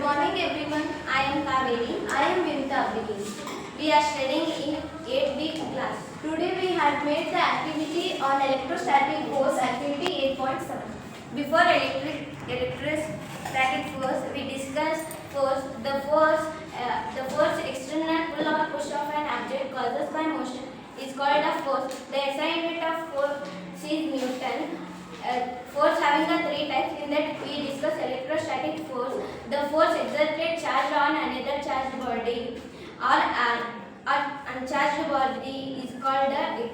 morning everyone. I am Kaveri. I am Vinita Abdul. We are studying in 8B class. Today we had made the activity on electrostatic force activity 8.7. Before electrostatic force, we discussed force. The force external pull or push of an object causes by motion is called a force. The SI unit of force is Newton. Force having a three types. In that we discuss electrostatic force. The force exerted charged on another charged body or an uncharged body is called the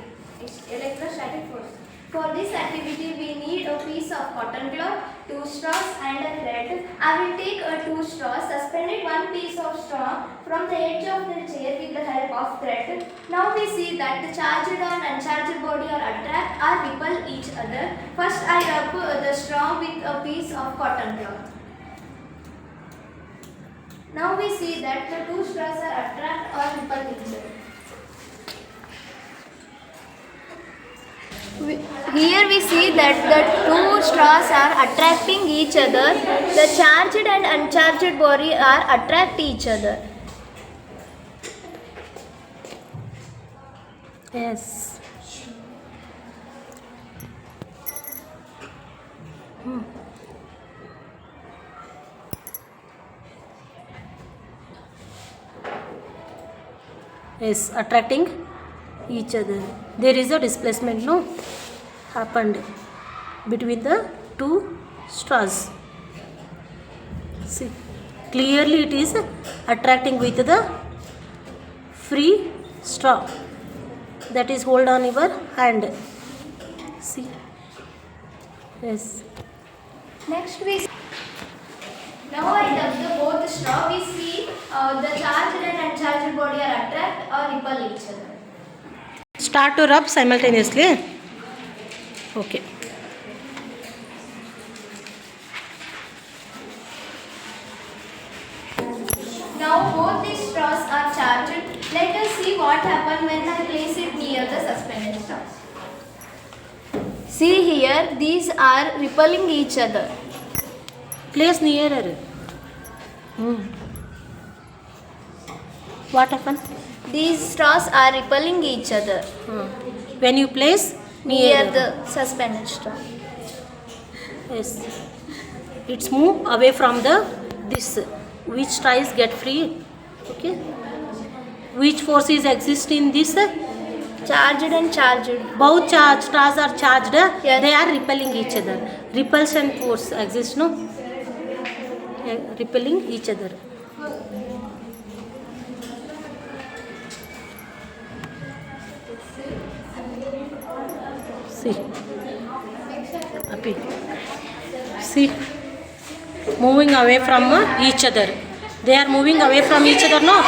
electrostatic force. For this activity we need a piece of cotton cloth, 2 straws and a thread. I will take 2 straws, suspended one piece of straw from the edge of the chair with the help of thread. Now we see that the charged or uncharged body or attract or repel each other. First I rub the straw with a piece of cotton cloth. Now we see that the 2 straws are attract or repel each other. Here we see that the 2 straws are attracting each other. The charged and uncharged body are attract each other. Yes. Yes, attracting each other. There is a displacement, no, happened between the 2 straws. See, clearly it is attracting with the free straw that is hold on your hand. See, yes. Next we now I dub the both straw. We see the charged and uncharged body are attract or repel each other. Start to rub simultaneously. Okay. Now both these straws are charged. Let us see what happens when I place it near the suspended straws. See here, these are repelling each other. Place nearer. What happened? These straws are repelling each other When you place near the suspended straw. Yes, it's move away from the this. Which straws get free? Okay. Which forces exist in this? Charged and charged. Both straws are charged. Yes. They are repelling each other. Repulsion force exists, no? Repelling each other. See. Happy. See. Moving away from each other. They are moving away from each other, no?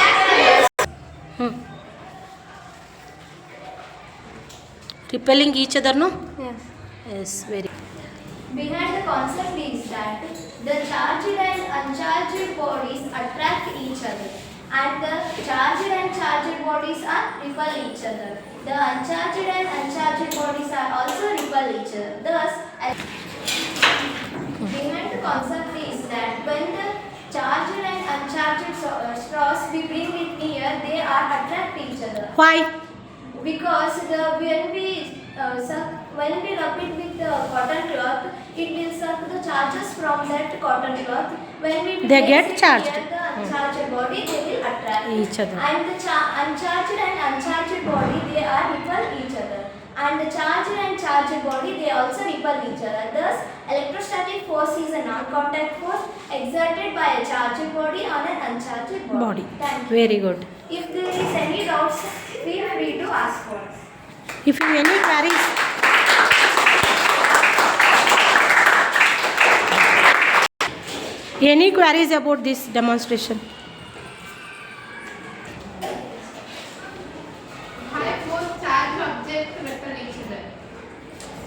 Repelling each other, no? Yes. Yes, very. Behind the concept is that the charged and uncharged bodies attract each other, and the charged and charged bodies are repel each other. The uncharged and uncharged bodies are also repel each other. Thus, behind the concept is that when the charged and uncharged straws we bring it near, they are attract each other. Why? Because when we rub it with the cotton cloth, it will suck the charges from that cotton cloth. When we They place get it charged. near the uncharged body, they will attract Each other. And the uncharged and uncharged body, they are repel each other. And the charged and charged body, they also repel each other. Thus, electrostatic force is a non-contact force exerted by a charged body on an uncharged body. Thank you. Very good. If there is any doubts, feel free to ask for us. If you any queries, about this demonstration? High force charged object repel each other.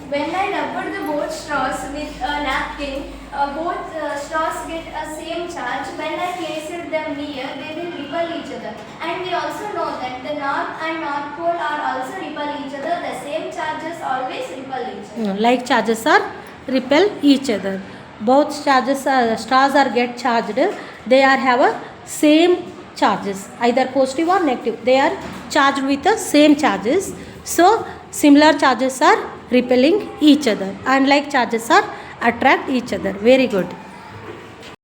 When I rubber the both straws with a napkin, both straws get a same charge. When I place them near, they will repel each other. And we also know that the north and north pole are also repel each other. The same charges always repel each other. Like charges are repel each other. both stars are get charged, they are have a same charges, either positive or negative, they are charged with the same charges. So similar charges are repelling each other, unlike charges are attract each other. Very good.